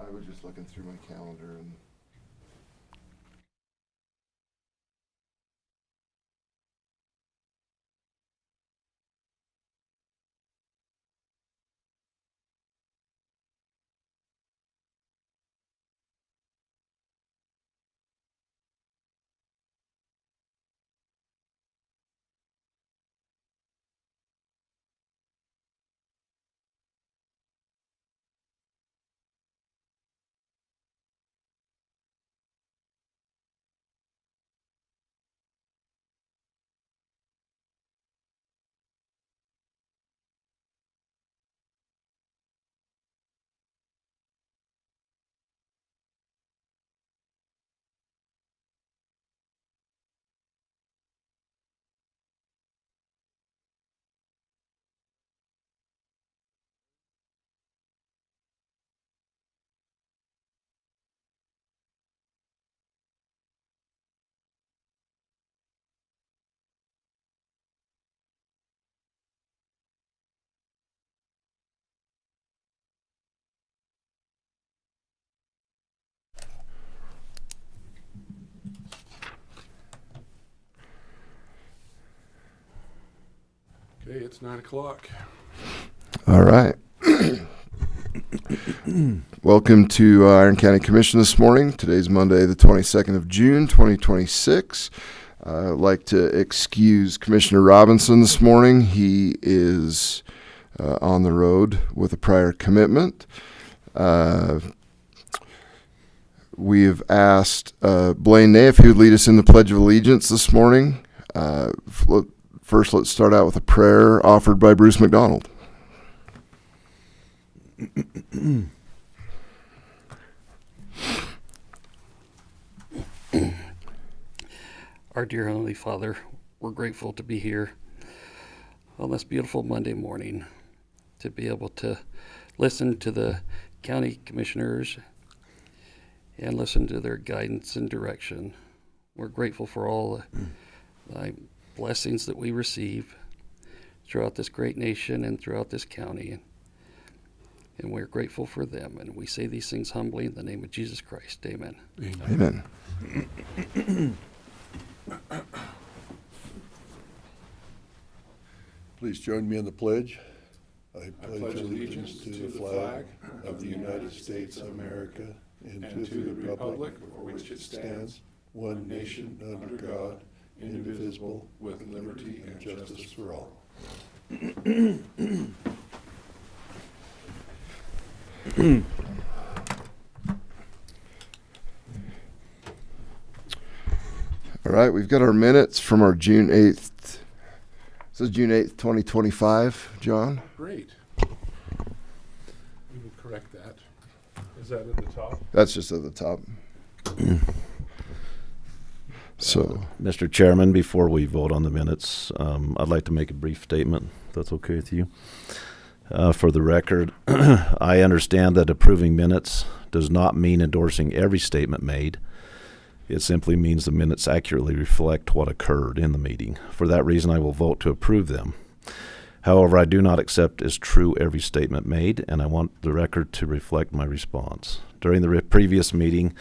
I was just looking through my calendar and Okay, it's 9 o'clock. all right. Welcome to Iron County Commission this morning. Today's Monday, the 22nd of June, 2026. I'd like to excuse Commissioner Robinson this morning. He is on the road with a prior commitment. We have asked Blaine Ney if he would lead us in the Pledge of Allegiance this morning. First, let's start out with a prayer offered by Bruce McDonald. Our dear Heavenly Father, we're grateful to be here on this beautiful Monday morning, to be able to listen to the county commissioners and listen to their guidance and direction. We're grateful for all the blessings that we receive throughout this great nation and throughout this county. And we're grateful for them. And we say these things humbly in the name of Jesus Christ. Amen. Amen. Please join me in the pledge. I pledge allegiance to the flag of the United States of America and to the republic for which it stands, one nation under God, indivisible, with liberty and justice for all. All right, we've got our minutes from our June 8th. This is June 8th, 2025, John. Great. We will correct that. Is that at the top? That's just at the top. So, Mr. Chairman, before we vote on the minutes, I'd like to make a brief statement, if that's okay with you. For the record, I understand that approving minutes does not mean endorsing every statement made. It simply means the minutes accurately reflect what occurred in the meeting. For that reason, I will vote to approve them. However, I do not accept as true every statement made, and I want the record to reflect my response. During the previous meeting,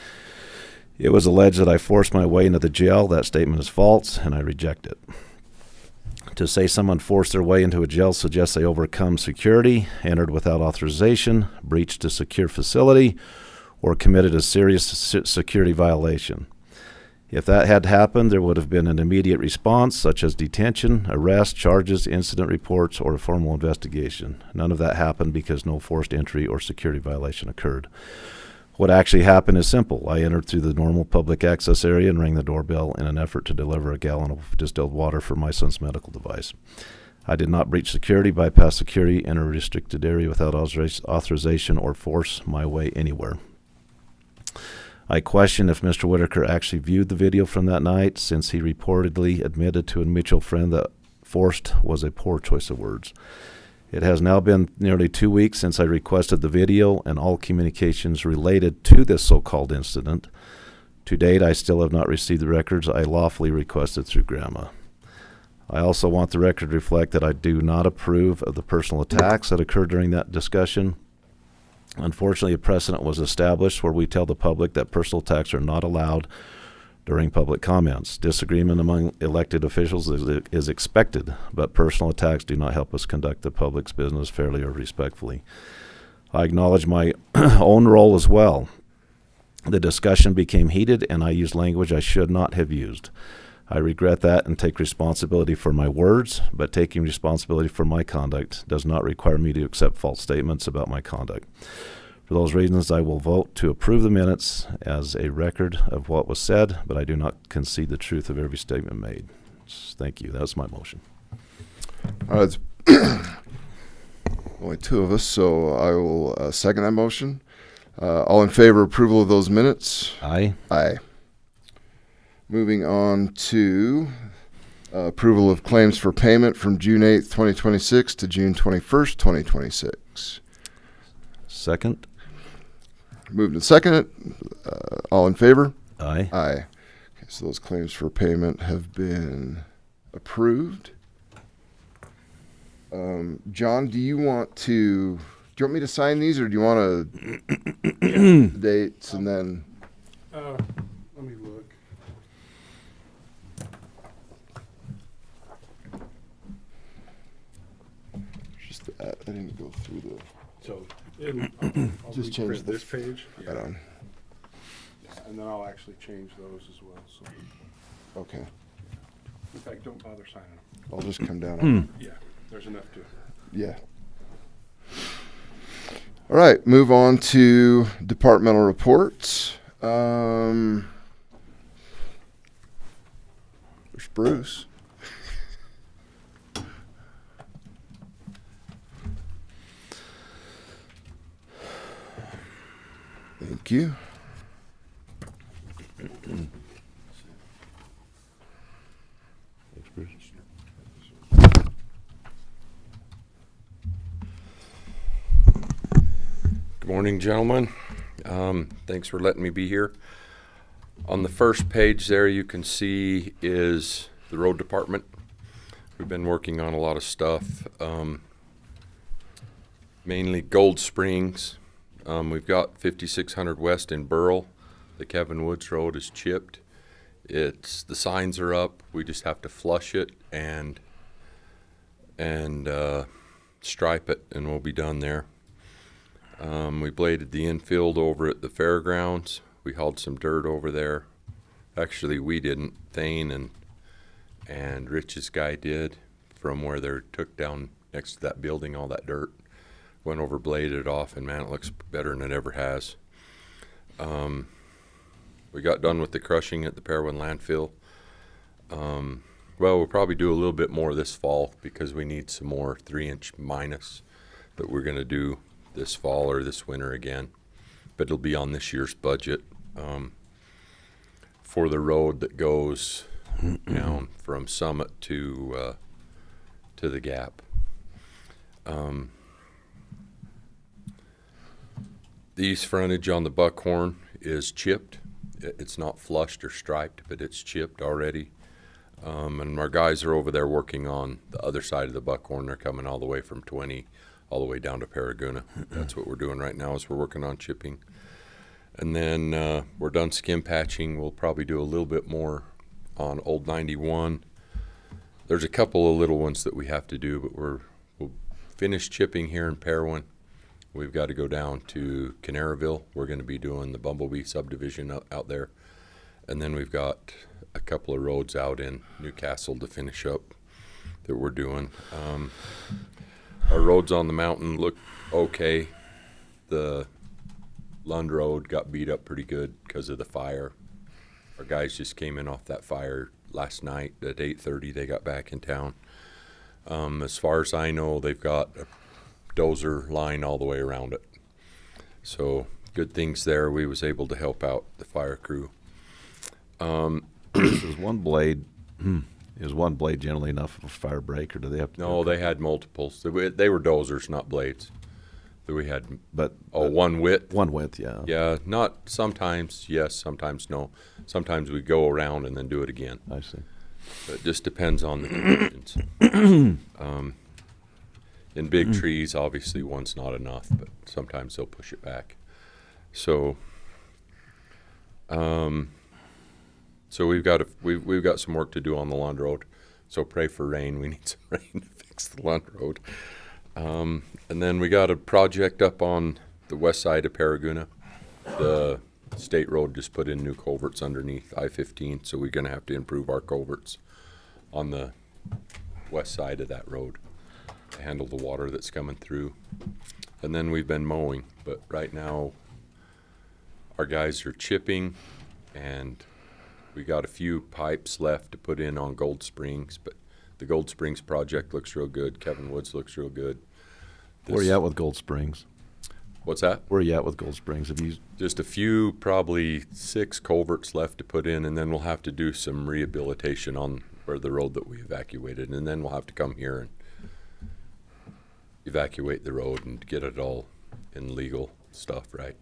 it was alleged that I forced my way into the jail. That statement is false, and I reject it. To say someone forced their way into a jail suggests they overcome security, entered without authorization, breached a secure facility, or committed a serious security violation. If that had happened, there would have been an immediate response, such as detention, arrest, charges, incident reports, or a formal investigation. None of that happened because no forced entry or security violation occurred. What actually happened is simple. I entered through the normal public access area and rang the doorbell in an effort to deliver a gallon of distilled water for my son's medical device. I did not breach security, bypass security, enter a restricted area without authorization, or force my way anywhere. I question if Mr. Whitaker actually viewed the video from that night, since he reportedly admitted to a mutual friend that forced was a poor choice of words. It has now been nearly 2 weeks since I requested the video and all communications related to this so-called incident. To date, I still have not received the records I lawfully requested through Grandma. I also want the record to reflect that I do not approve of the personal attacks that occurred during that discussion. Unfortunately, a precedent was established where we tell the public that personal attacks are not allowed during public comments. Disagreement among elected officials is expected, but personal attacks do not help us conduct the public's business fairly or respectfully. I acknowledge my own role as well. The discussion became heated, and I used language I should not have used. I regret that and take responsibility for my words, but taking responsibility for my conduct does not require me to accept false statements about my conduct. For those reasons, I will vote to approve the minutes as a record of what was said, but I do not concede the truth of every statement made. Thank you. That's my motion. It's only two of us, so I will second that motion. All in favor of approval of those minutes? Aye. Aye. Moving on to approval of claims for payment from June 8th, 2026 to June 21st, 2026. Second. Moved and seconded. All in favor? Aye. Aye. Okay, so those claims for payment have been approved. John, do you want me to sign these, or do you want to dates and then? Let me look. Just that. I didn't go through the. So, I'll Just change reprint the- this page, Right on. and then I'll actually change those as well, so. Okay. In fact, don't bother signing them. I'll just come down. Yeah, there's enough to. Yeah. All right, move on to departmental reports. There's Bruce. Thank you. Thanks, Bruce. Good morning, gentlemen. Thanks for letting me be here. On the first page there, you can see is the road department. We've been working on a lot of stuff, mainly Gold Springs. We've got 5600 West in Burl. The Kevin Woods Road is chipped. The signs are up. We just have to flush it and stripe it, and we'll be done there. We bladed the infield over at the fairgrounds. We hauled some dirt over there. Actually, we didn't. Thane and Rich's guy did, from where they took down next to that building, all that dirt. Went over, bladed it off, and man, it looks better than it ever has. We got done with the crushing at the Parowan landfill. Well, we'll probably do a little bit more this fall because we need some more 3-inch minus that we're going to do this fall or this winter again. But it'll be on this year's budget for the road that goes down from Summit to the Gap. The east frontage on the Buckhorn is chipped. It's not flushed or striped, but it's chipped already. And our guys are over there working on the other side of the Buckhorn. They're coming all the way from 20 all the way down to Paraguna. That's what we're doing right now, is we're working on chipping. And then we're done skim patching. We'll probably do a little bit more on Old 91. There's a couple of little ones that we have to do, but we'll finish chipping here in Parowan. We've got to go down to Canaryville. We're going to be doing the Bumblebee subdivision out there. And then we've got a couple of roads out in Newcastle to finish up that we're doing. Our roads on the mountain look okay. The Lund Road got beat up pretty good because of the fire. Our guys just came in off that fire last night at 8:30. They got back in town. As far as I know, they've got a dozer line all the way around it. So good things there. We was able to help out the fire crew. Is one blade generally enough of a fire break, or do they have to? No, they had multiples. They were dozers, not blades. That we had, But one width. one width, yeah. Yeah, not sometimes yes, sometimes no. Sometimes we go around and then do it again. I see. But it just depends on the conditions. In big trees, obviously one's not enough, but sometimes they'll push it back. So, so we've got some work to do on the Lund Road. So pray for rain. We need some rain to fix the Lund Road. And then we got a project up on the west side of Paraguna. The state road just put in new culverts underneath I-15, so we're gonna have to improve our culverts on the west side of that road to handle the water that's coming through. And then we've been mowing, but right now our guys are chipping, and we got a few pipes left to put in on Gold Springs, but the Gold Springs project looks real good. Kevin Woods looks real good. Where you at with Gold Springs? What's that? Where you at with Gold Springs? Have you? Just a few, probably 6 culverts left to put in, and then we'll have to do some rehabilitation on where the road that we evacuated, and then we'll have to come here and evacuate the road and get it all in legal stuff, right?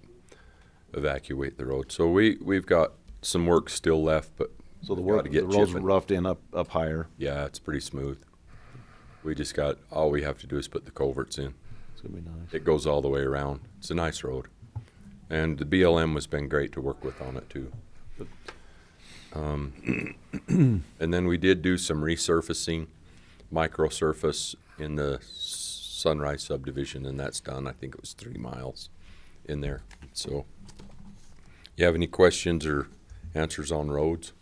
Evacuate the road. So we've got some work still left, but So the we gotta work, the get road's chipping. roughed in up higher. Yeah, it's pretty smooth. We just got, all we have to do is put the culverts in. It's gonna be nice. It goes all the way around. It's a nice road. And the BLM has been great to work with on it too. And then we did do some resurfacing, microsurface in the Sunrise subdivision, and that's done. I think it was 3 miles in there. So, you have any questions or answers on roads?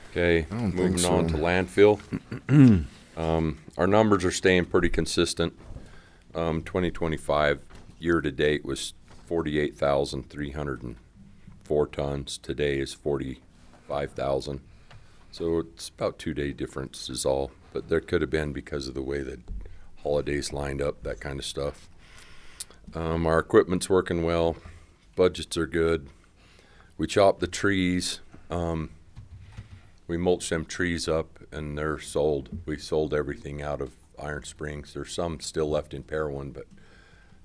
Okay, I don't think moving on so. to landfill. Our numbers are staying pretty consistent. 2025 year-to-date was 48,304 tons. Today is 45,000. So it's about 2-day difference is all. But there could have been because of the way that holidays lined up, that kind of stuff. Our equipment's working well. Budgets are good. We chopped the trees. We mulched them trees up, and they're sold. We sold everything out of Iron Springs. There's some still left in Parowan, but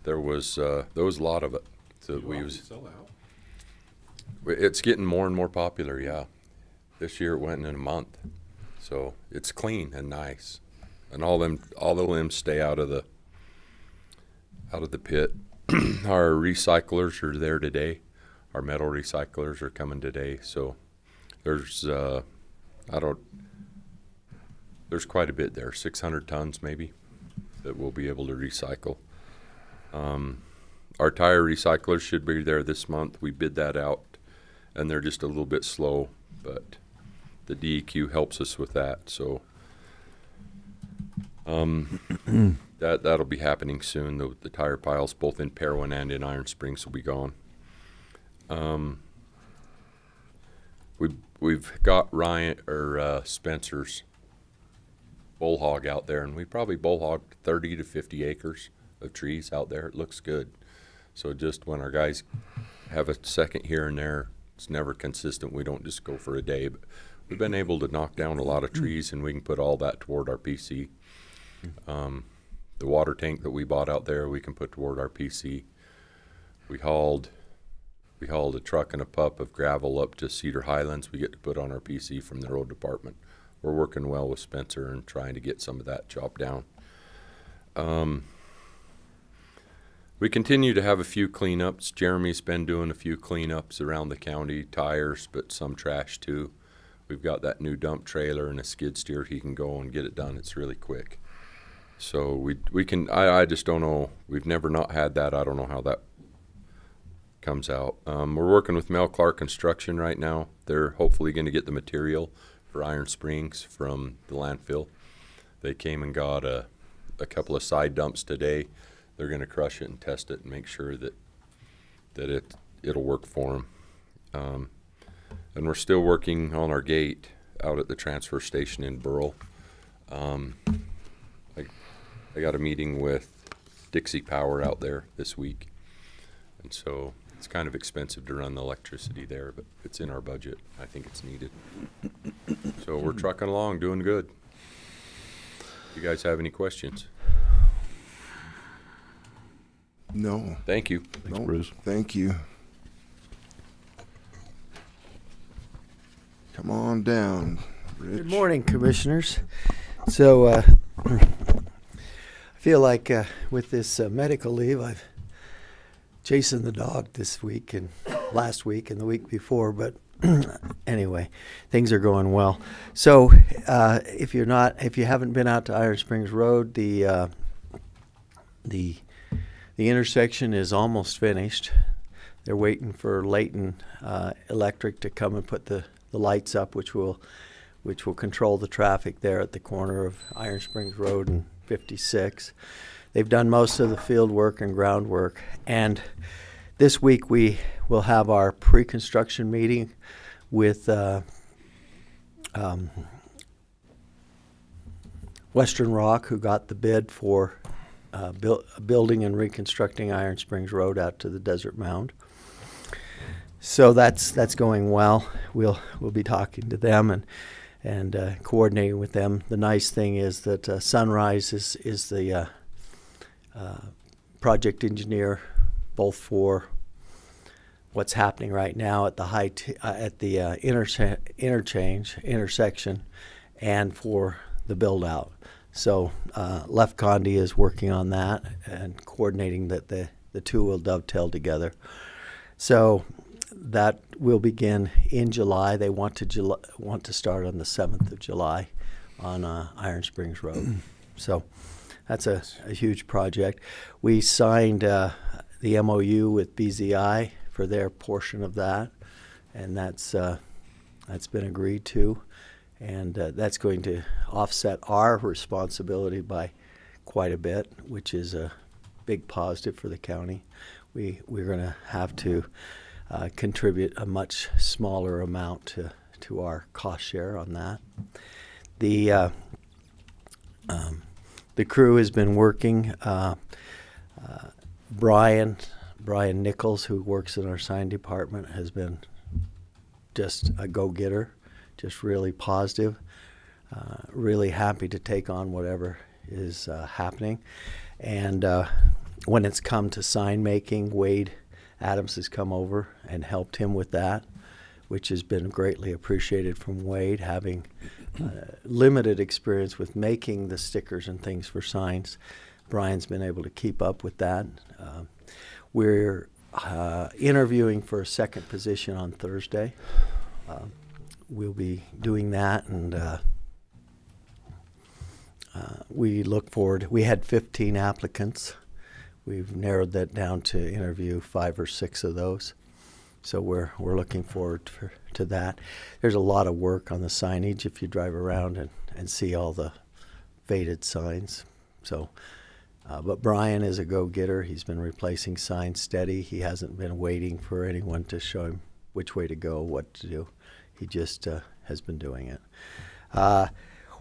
there was a lot of it. So we was. It's getting more and more popular. Yeah, this year it went in a month, so it's clean and nice, and all the limbs stay out of the pit. Our recyclers are there today. Our metal recyclers are coming today. So there's there's quite a bit there, 600 tons maybe, that we'll be able to recycle. Our tire recyclers should be there this month. We bid that out, and they're just a little bit slow, but the DEQ helps us with that. So that'll be happening soon. The tire piles, both in Parowan and in Iron Springs, will be gone. We've got Spencer's bull hog out there, and we probably bull hogged 30 to 50 acres of trees out there. It looks good. So just when our guys have a second here and there, it's never consistent. We don't just go for a day, but we've been able to knock down a lot of trees, and we can put all that toward our PC. The water tank that we bought out there, we can put toward our PC. We hauled a truck and a pup of gravel up to Cedar Highlands. We get to put on our PC from the road department. We're working well with Spencer and trying to get some of that chopped down. We continue to have a few cleanups. Jeremy's been doing a few cleanups around the county, tires, but some trash too. We've got that new dump trailer and a skid steer. He can go and get it done. It's really quick. So we can, I just don't know. We've never not had that. I don't know how that comes out. We're working with Mel Clark Construction right now. They're hopefully going to get the material for Iron Springs from the landfill. They came and got a couple of side dumps today. They're going to crush it and test it and make sure that it'll work for them. And we're still working on our gate out at the transfer station in Burrell. I got a meeting with Dixie Power out there this week, and so it's kind of expensive to run the electricity there, but it's in our budget. I think it's needed. So we're trucking along, doing good. You guys have any questions? No. Thank you. Thanks, No. Bruce. Thank you. Come on down, Rich. Good morning, Commissioners. So I feel like with this medical leave, I've chasing the dog this week and last week and the week before, but anyway, things are going well. So if you haven't been out to Iron Springs Road, the intersection is almost finished. They're waiting for Layton Electric to come and put the lights up, which will control the traffic there at the corner of Iron Springs Road and 56. They've done most of the field work and groundwork, and this week we will have our pre-construction meeting with Western Rock, who got the bid for building and reconstructing Iron Springs Road out to the Desert Mound. So that's going well. We'll be talking to them and coordinating with them. The nice thing is that Sunrise is the project engineer, both for what's happening right now at the intersection, and for the build out. So Left Condi is working on that and coordinating that the two will dovetail together. So that will begin in July. They want to start on the 7th of July on Iron Springs Road. So that's a huge project. We signed the MOU with BZI for their portion of that, and that's been agreed to, and that's going to offset our responsibility by quite a bit, which is a big positive for the county. We're going to have to contribute a much smaller amount to our cost share on that. The crew has been working. Brian Nichols, who works in our sign department, has been just a go-getter, just really positive, really happy to take on whatever is happening. And when it's come to sign making, Wade Adams has come over and helped him with that, which has been greatly appreciated from Wade, having limited experience with making the stickers and things for signs. Brian's been able to keep up with that. We're interviewing for a second position on Thursday. We'll be doing that, and we look forward. We had 15 applicants. We've narrowed that down to interview 5 or 6 of those. So we're looking forward to that. There's a lot of work on the signage if you drive around and see all the faded signs. So, but Brian is a go-getter. He's been replacing signs steady. He hasn't been waiting for anyone to show him which way to go, what to do. He just has been doing it.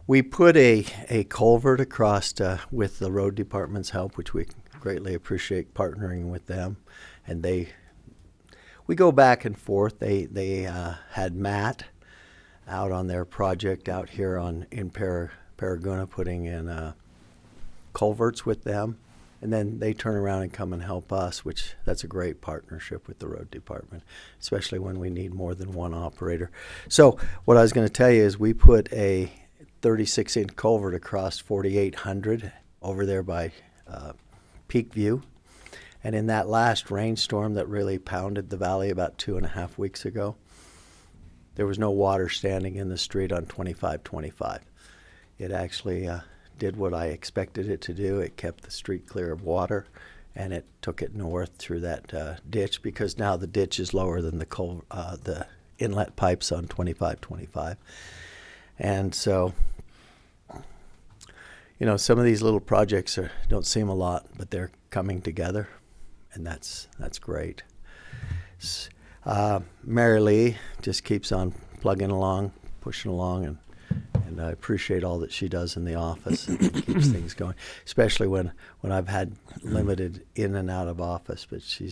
We put a culvert across with the road department's help, which we greatly appreciate partnering with them, and we go back and forth. They had Matt out on their project out here in Paraguna putting in culverts with them, and then they turn around and come and help us, which that's a great partnership with the road department, especially when we need more than one operator. So what I was going to tell you is we put a 36-inch culvert across 4800 over there by Peak View. And in that last rainstorm that really pounded the valley about 2.5 weeks ago, there was no water standing in the street on 2525. It actually did what I expected it to do. It kept the street clear of water, and it took it north through that ditch, because now the ditch is lower than the inlet pipes on 2525. And so, you know, some of these little projects don't seem a lot, but they're coming together, and that's great. Mary Lee just keeps on plugging along, pushing along, and I appreciate all that she does in the office and keeps things going, especially when I've had limited in and out of office, but she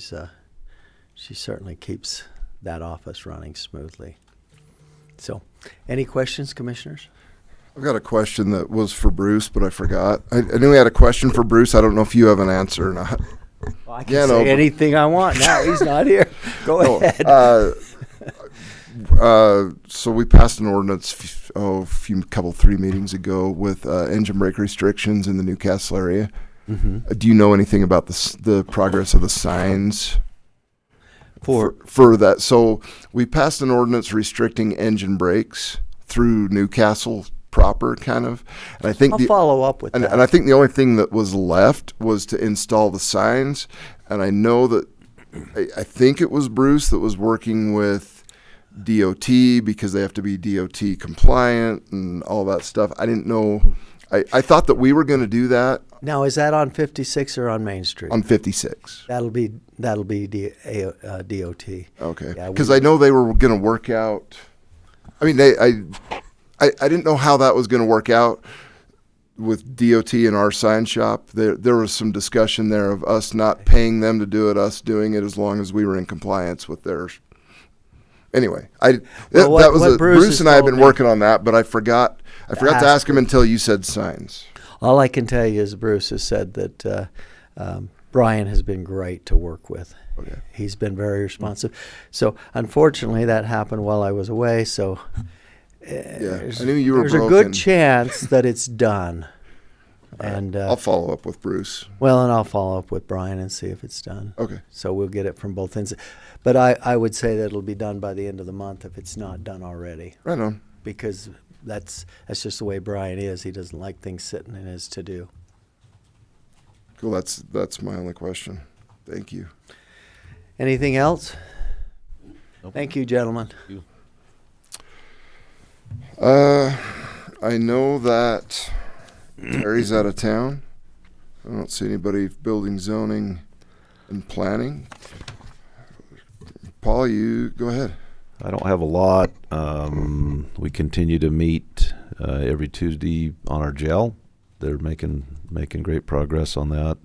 certainly keeps that office running smoothly. So, any questions, commissioners? I've got a question that was for Bruce, but I forgot. I knew we had a question for Bruce. I don't know if you have an answer or not. Well, I can say anything I want now. He's not here. Go ahead. So we passed an ordinance, three meetings ago with engine brake restrictions in the Newcastle area. Do you know anything about the progress of the signs for that? So we passed an ordinance restricting engine brakes through Newcastle proper, kind of. And I think I'll follow up with that. And I think the only thing that was left was to install the signs. And I know that I think it was Bruce that was working with DOT because they have to be DOT compliant and all that stuff. I didn't know. I thought that we were going to do that Now, is that on 56 or on Main Street? on 56. That'll be DOT. Okay. Yeah, Because I know they were going to work out. I mean, I didn't know how that was going to work out with DOT and our sign shop. There was some discussion there of us not paying them to do it, us doing it as long as we were in compliance with theirs. Anyway, what Bruce Bruce has and I have told been me- working on that, but I forgot to ask him until you said signs. All I can tell you is Bruce has said that Brian has been great to work with. Okay. He's been very responsive. So unfortunately, that happened while I was away. So Yeah, I knew you were there's broken. a good chance that it's done. And I'll follow up with Bruce. well, and I'll follow up with Brian and see if it's done. Okay. So we'll get it from both ends. But I would say that it'll be done by the end of the month if it's not done already, Right on. because that's just the way Brian is. He doesn't like things sitting in his to-do. Cool. That's my only question. Thank you. Anything else? Thank you, gentlemen. I know that Terry's out of town. I don't see anybody building, zoning, and planning. Paul, you go ahead. I don't have a lot. We continue to meet every Tuesday on our gel. They're making great progress on that.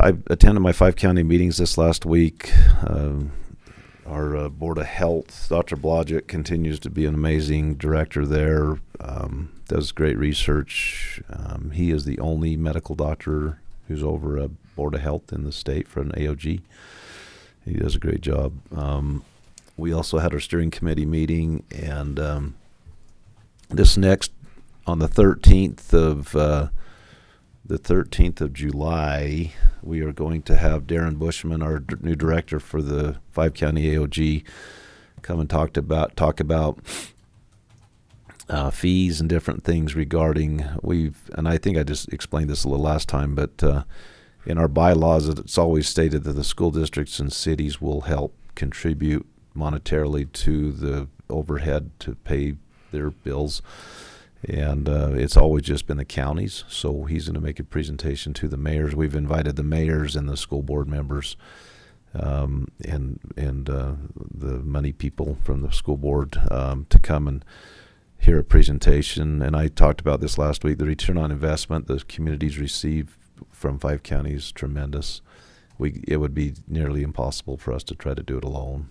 I attended my 5 county meetings this last week. Our Board of Health, Dr. Blodgett, continues to be an amazing director there. Does great research. He is the only medical doctor who's over a Board of Health in the state for an AOG. He does a great job. We also had our steering committee meeting, and this next on the 13th of July, we are going to have Darren Bushman, our new director for the 5 county AOG, come and talk about fees and different things regarding and I think I just explained this a little last time, but in our bylaws, it's always stated that the school districts and cities will help contribute monetarily to the overhead to pay their bills. And it's always just been the counties, so he's going to make a presentation to the mayors. We've invited the mayors and the school board members and the money people from the school board to come and hear a presentation. And I talked about this last week. The return on investment the communities receive from 5 counties is tremendous. It would be nearly impossible for us to try to do it alone.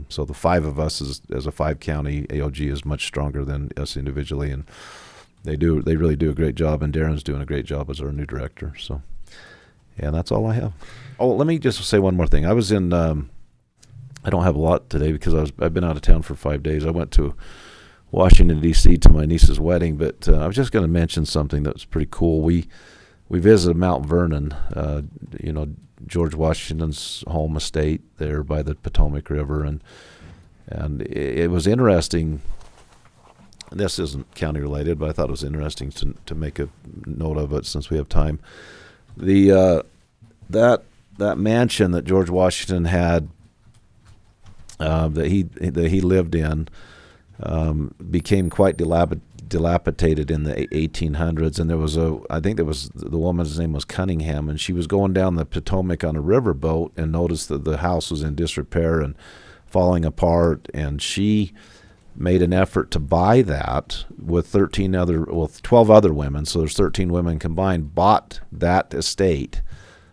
So the 5 of us as a 5 county AOG is much stronger than us individually, and they really do a great job. And Darren's doing a great job as our new director. So, and that's all I have. Oh, let me just say one more thing. I was in. I don't have a lot today because I've been out of town for 5 days. I went to Washington D.C. to my niece's wedding, but I was just going to mention something that's pretty cool. We visited Mount Vernon. George Washington's home estate there by the Potomac River, and it was interesting. This isn't county related, but I thought it was interesting to make a note of it since we have time. That mansion that George Washington had that he lived in became quite dilapidated in the 1800s, and the woman's name was Cunningham, and she was going down the Potomac on a riverboat and noticed that the house was in disrepair and falling apart, and she made an effort to buy that with 12 other women, so there's 13 women combined, bought that estate.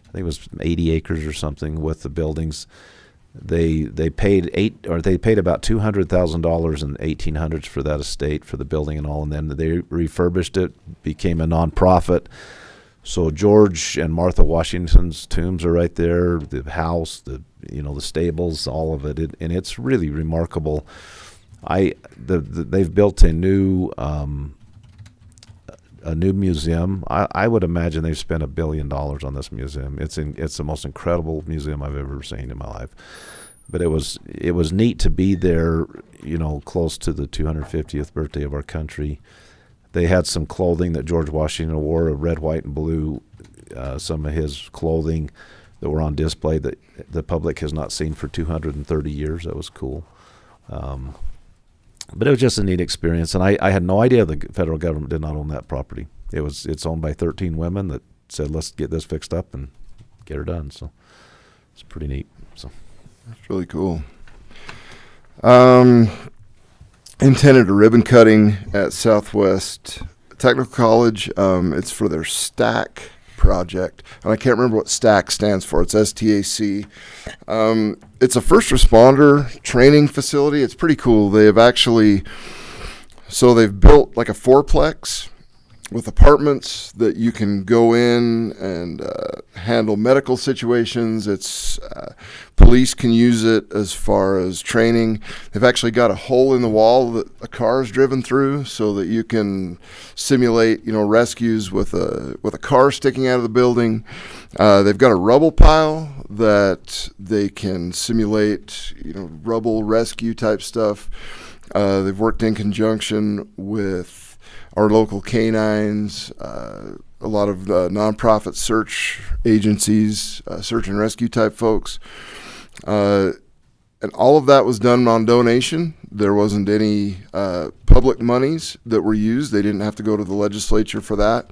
I think it was 80 acres or something with the buildings. They paid about $200,000 in the 1800s for that estate, for the building and all, and then they refurbished it, became a nonprofit. So George and Martha Washington's tombs are right there. The house, the stables, all of it, and it's really remarkable. They've built a new museum. I would imagine they've spent $1 billion on this museum. It's the most incredible museum I've ever seen in my life. But it was neat to be there, close to the 250th birthday of our country. They had some clothing that George Washington wore, red, white, and blue, some of his clothing that were on display that the public has not seen for 230 years. That was cool. But it was just a neat experience, and I had no idea the federal government did not own that property. It's owned by 13 women that said, let's get this fixed up and get her done. So it's pretty neat. So That's really cool. Intended a ribbon cutting at Southwest Technical College. It's for their STAC project, and I can't remember what STAC stands for. It's STAC. It's a first responder training facility. It's pretty cool. They've built like a fourplex with apartments that you can go in and handle medical situations. It's police can use it as far as training. They've actually got a hole in the wall that a car is driven through, so that you can simulate, rescues with a car sticking out of the building. They've got a rubble pile that they can simulate, rubble rescue type stuff. They've worked in conjunction with our local canines, a lot of nonprofit search agencies, search and rescue type folks. And all of that was done on donation. There wasn't any public monies that were used. They didn't have to go to the legislature for that.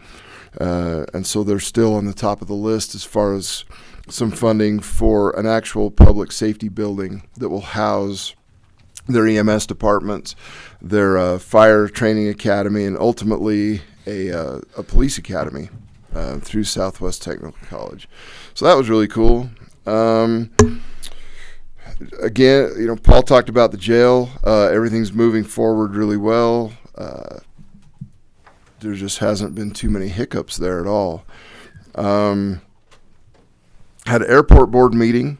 And so they're still on the top of the list as far as some funding for an actual public safety building that will house their EMS departments, their fire training academy, and ultimately a police academy through Southwest Technical College. So that was really cool. Again, Paul talked about the jail. Everything's moving forward really well. There just hasn't been too many hiccups there at all. Had an airport board meeting.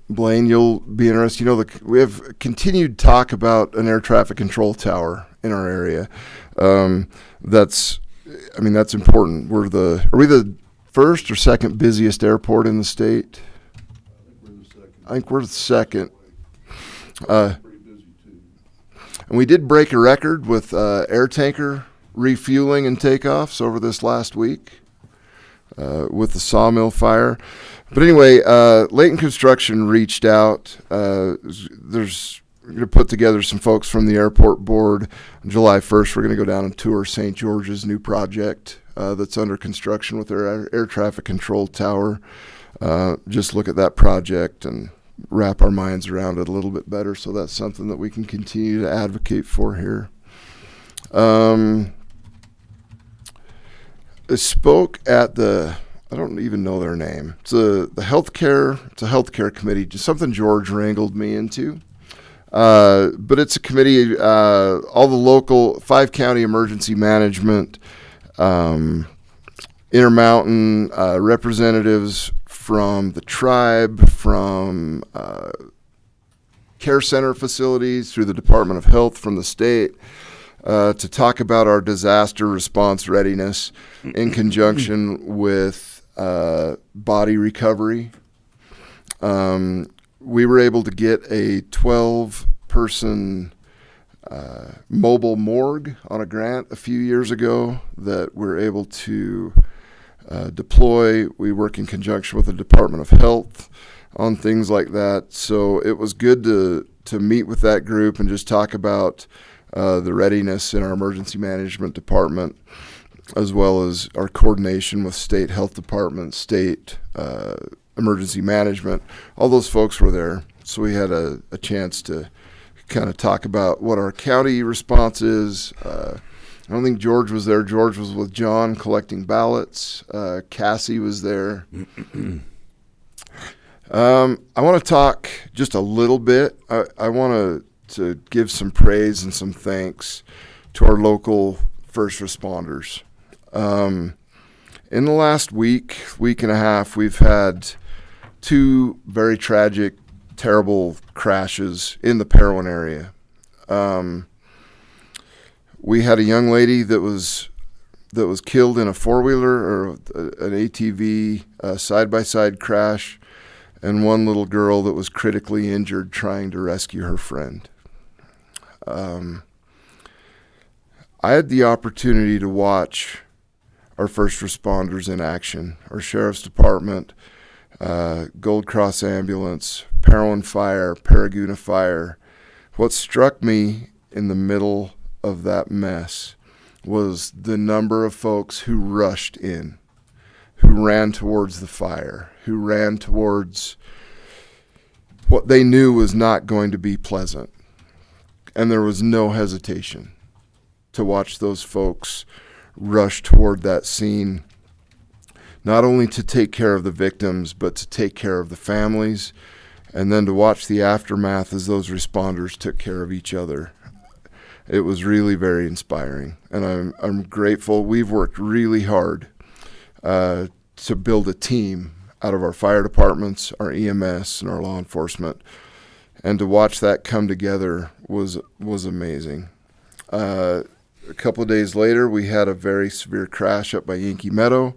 Blaine, you'll be interested. We have continued talk about an air traffic control tower in our area. That's important. Are we the first or second busiest airport in the state? I think we're the second. Pretty busy too. And we did break a record with air tanker refueling and takeoffs over this last week with the sawmill fire. But anyway, Layton Construction reached out. We're going to put together some folks from the airport board. On July 1st, we're going to go down and tour St. George's new project that's under construction with their air traffic control tower. Just look at that project and wrap our minds around it a little bit better. So that's something that we can continue to advocate for here. I spoke at I don't even know their name. It's a healthcare committee, just something George wrangled me into. But it's a committee, all the local 5-county emergency management, Intermountain representatives from the tribe, from care center facilities, through the Department of Health, from the state, to talk about our disaster response readiness in conjunction with body recovery. We were able to get a 12-person mobile morgue on a grant a few years ago that we're able to deploy. We work in conjunction with the Department of Health on things like that. So it was good to meet with that group and just talk about the readiness in our emergency management department, as well as our coordination with state health department, state emergency management. All those folks were there. So we had a chance to kind of talk about what our county response is. I don't think George was there. George was with John collecting ballots. Cassie was there. I want to talk just a little bit. I want to give some praise and some thanks to our local first responders. In the last week and a half, we've had two very tragic, terrible crashes in the Parowan area. We had a young lady that was killed in a four-wheeler or an ATV side-by-side crash, and one little girl that was critically injured trying to rescue her friend. I had the opportunity to watch our first responders in action, our Sheriff's Department, Gold Cross Ambulance, Parowan Fire, Paraguna Fire. What struck me in the middle of that mess was the number of folks who rushed in, who ran towards the fire, who ran towards what they knew was not going to be pleasant. And there was no hesitation to watch those folks rush toward that scene, not only to take care of the victims, but to take care of the families, and then to watch the aftermath as those responders took care of each other. It was really very inspiring, and I'm grateful. We've worked really hard to build a team out of our fire departments, our EMS, and our law enforcement, and to watch that come together was amazing. A couple of days later, we had a very severe crash up by Yankee Meadow,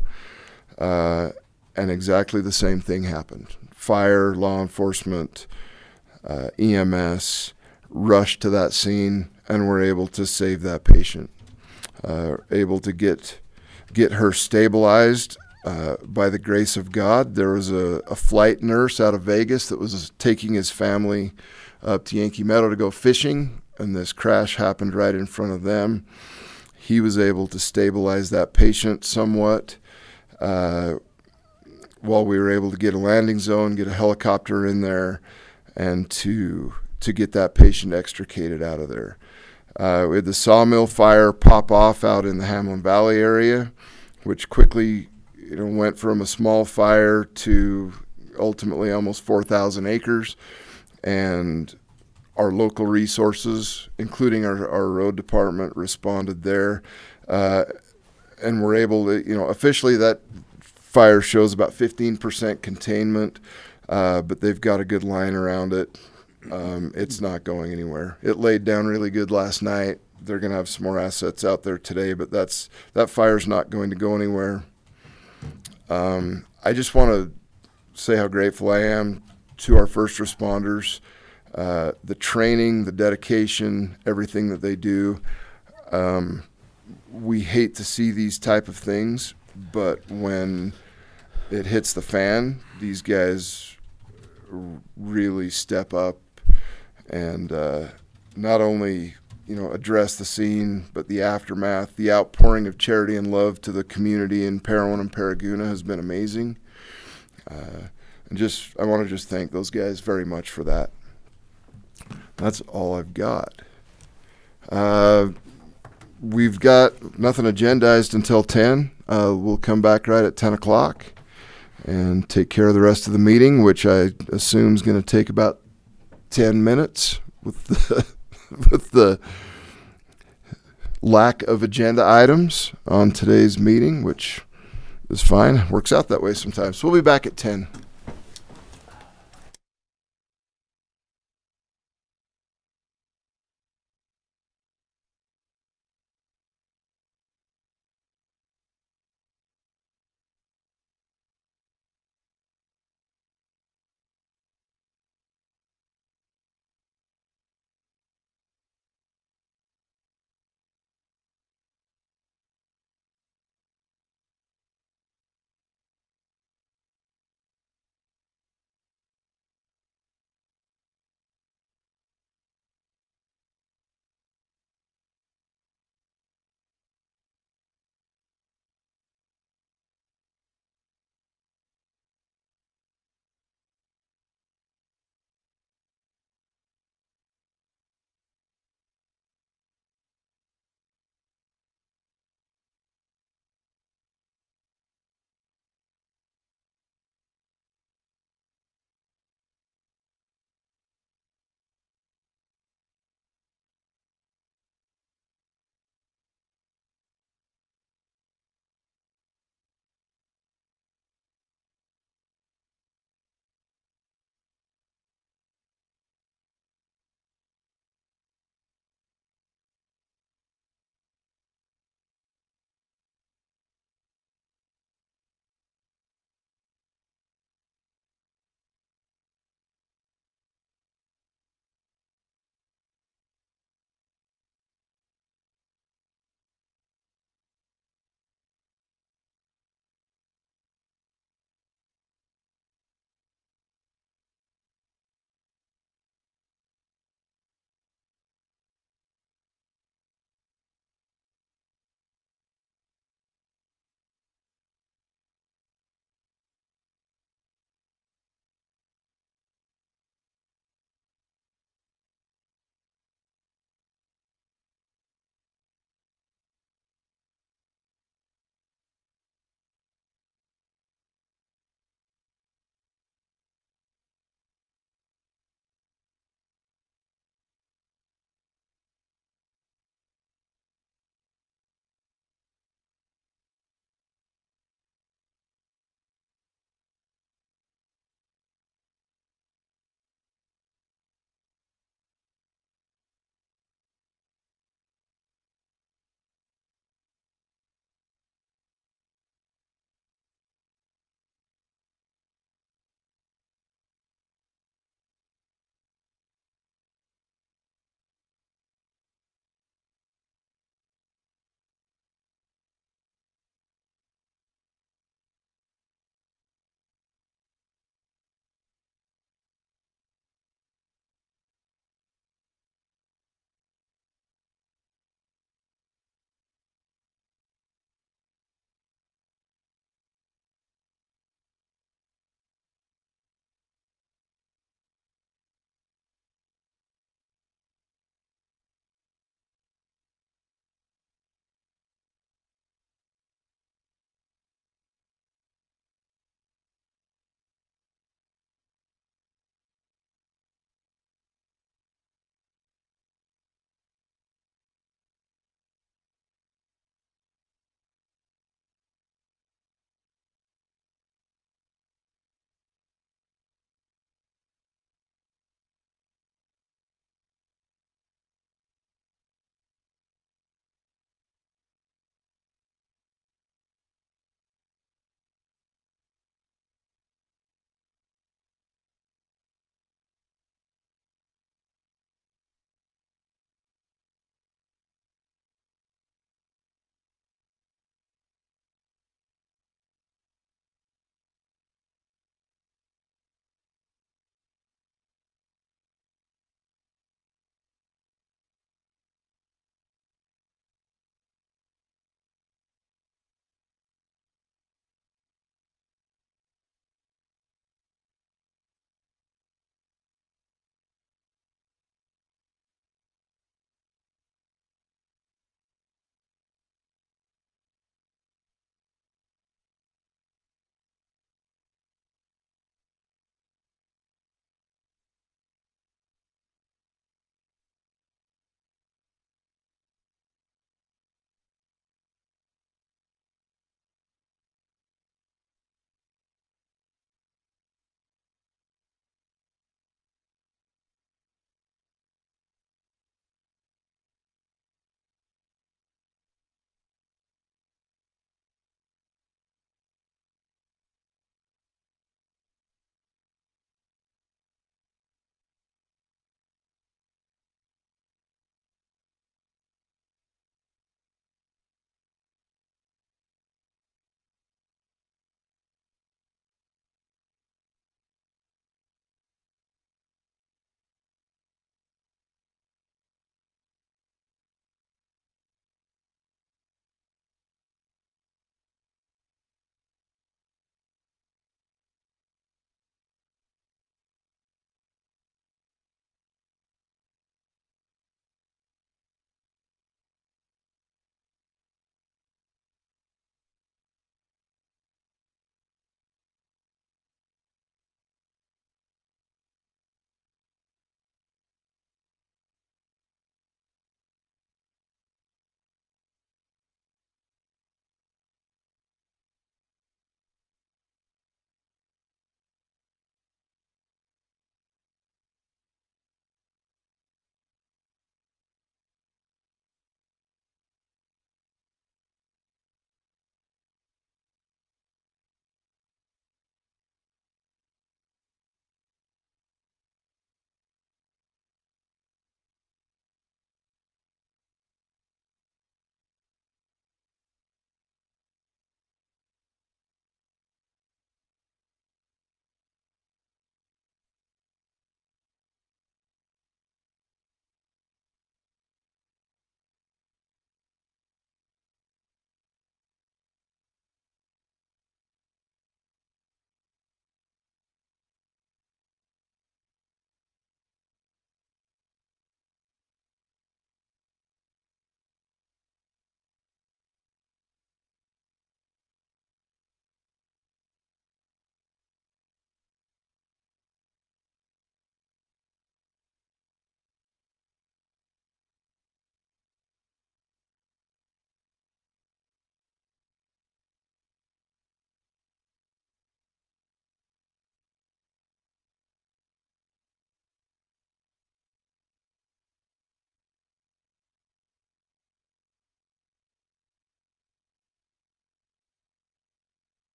and exactly the same thing happened. Fire, law enforcement, EMS rushed to that scene and were able to save that patient, able to get her stabilized by the grace of God. There was a flight nurse out of Vegas that was taking his family up to Yankee Meadow to go fishing, and this crash happened right in front of them. He was able to stabilize that patient somewhat while we were able to get a landing zone, get a helicopter in there, and to get that patient extricated out of there. We had the sawmill fire pop off out in the Hamlin Valley area, which quickly went from a small fire to ultimately almost 4,000 acres. And our local resources, including our road department, responded there. And we're able to, officially that fire shows about 15% containment, but they've got a good line around it. It's not going anywhere. It laid down really good last night. They're going to have some more assets out there today, but that fire's not going to go anywhere. I just want to say how grateful I am to our first responders, the training, the dedication, everything that they do. We hate to see these type of things, but when it hits the fan, these guys really step up and not only address the scene, but the aftermath. The outpouring of charity and love to the community in Parowan and Paraguna has been amazing. I want to just thank those guys very much for that. That's all I've got. We've got nothing agendized until 10. We'll come back right at 10 o'clock and take care of the rest of the meeting, which I assume is going to take about 10 minutes with the lack of agenda items on today's meeting, which is fine. Works out that way sometimes. So we'll be back at 10.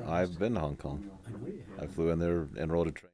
I've been to Hong Kong. I flew in there and rode a train.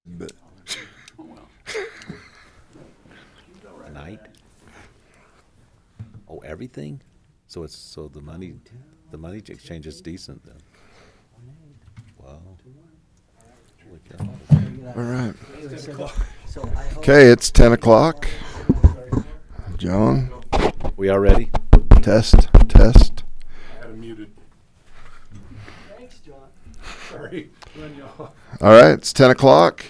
But Night? Oh, everything? So the money exchange is decent then. Wow. Holy cow. all right. Okay, it's 10 o'clock. John, We are ready? test. I had him muted. Thanks, John. Sorry. All right, it's 10 o'clock.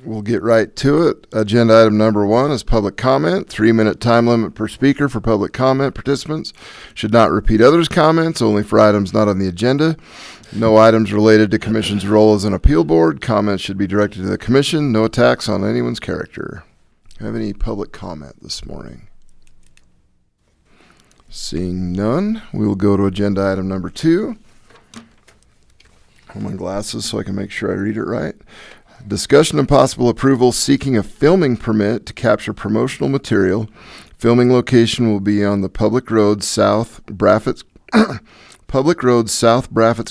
We'll get right to it. Agenda item number 1 is public comment. 3-minute time limit per speaker for public comment. Participants should not repeat others' comments, only for items not on the agenda. No items related to Commission's role as an appeal board. Comments should be directed to the Commission. No attacks on anyone's character. Have any public comment this morning? Seeing none, we will go to agenda item number 2. Hold my glasses so I can make sure I read it right. Discussion and possible approval seeking a filming permit to capture promotional material. Filming location will be on the Public Road South Braffitts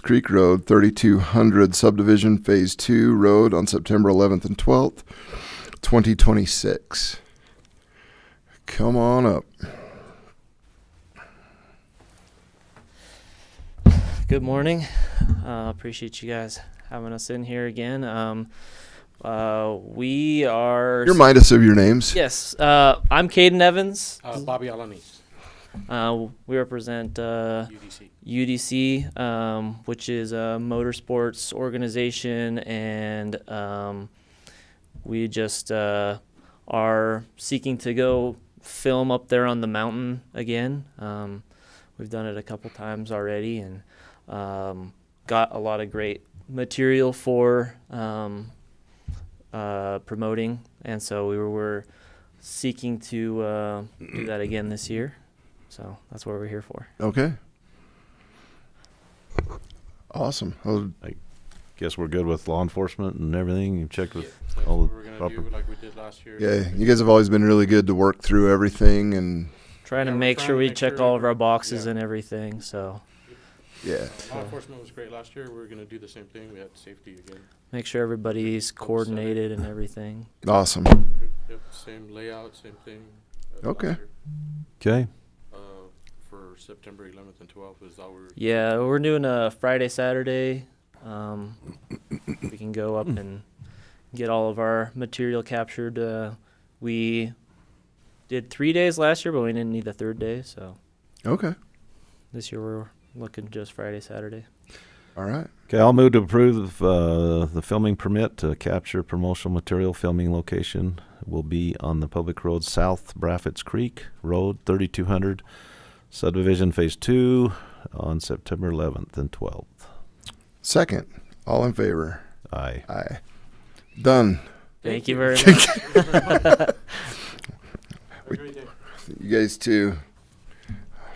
Creek Road, 3200 Subdivision Phase 2 Road on September 11th and 12th, 2026. Come on up. Good morning. Appreciate you guys having us in here again. We are. Remind us of your names. Yes. I'm Caden Evans. Bobby Alanis, We represent UDC. UDC, which is a motorsports organization, and we just are seeking to go film up there on the mountain again. We've done it a couple times already, and got a lot of great material for promoting, and so we were seeking to do that again this year. So that's what we're here for. Okay. Awesome. Well, Guess we're good with law enforcement and everything. You checked with That's all what the we're gonna proper. do like we did last year. yeah, you guys have always been really good to work through everything, and Trying Yeah, to we're make trying sure to we make check sure all of our every- boxes yeah. and everything. So yeah. Law enforcement was great last year. We're gonna do the same thing. We had safety again. make sure everybody's coordinated and everything. Awesome. Yep, same layout, same thing. as Okay. last year. Okay. For September 11th and 12th is our. Yeah, we're doing a Friday, Saturday. We can go up and get all of our material captured. We did 3 days last year, but we didn't need the third day. So Okay. this year we're looking just Friday, Saturday. All right. Okay, I'll move to approve the filming permit to capture promotional material. Filming location will be on the Public Road South Braffitts Creek Road, 3200 Subdivision Phase 2 on September 11th and 12th. Second. All in favor? Aye. Aye. Done. Thank you very much. Have a great day. You guys too.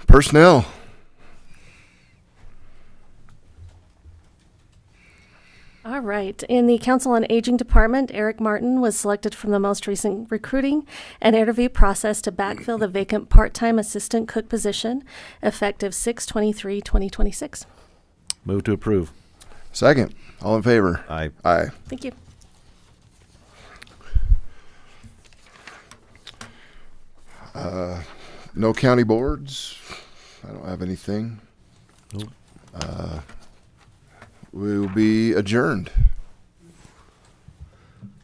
Personnel. All right. In the Council on Aging Department, Eric Martin was selected from the most recent recruiting and interview process to backfill the vacant part-time assistant cook position, effective 6/23/2026. Move to approve. Second. All in favor? Aye. Aye. Thank you. No county boards. I don't have anything. Nope. We will be adjourned.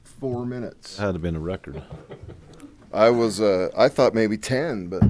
4 minutes. Had to been a record. I thought maybe 10, but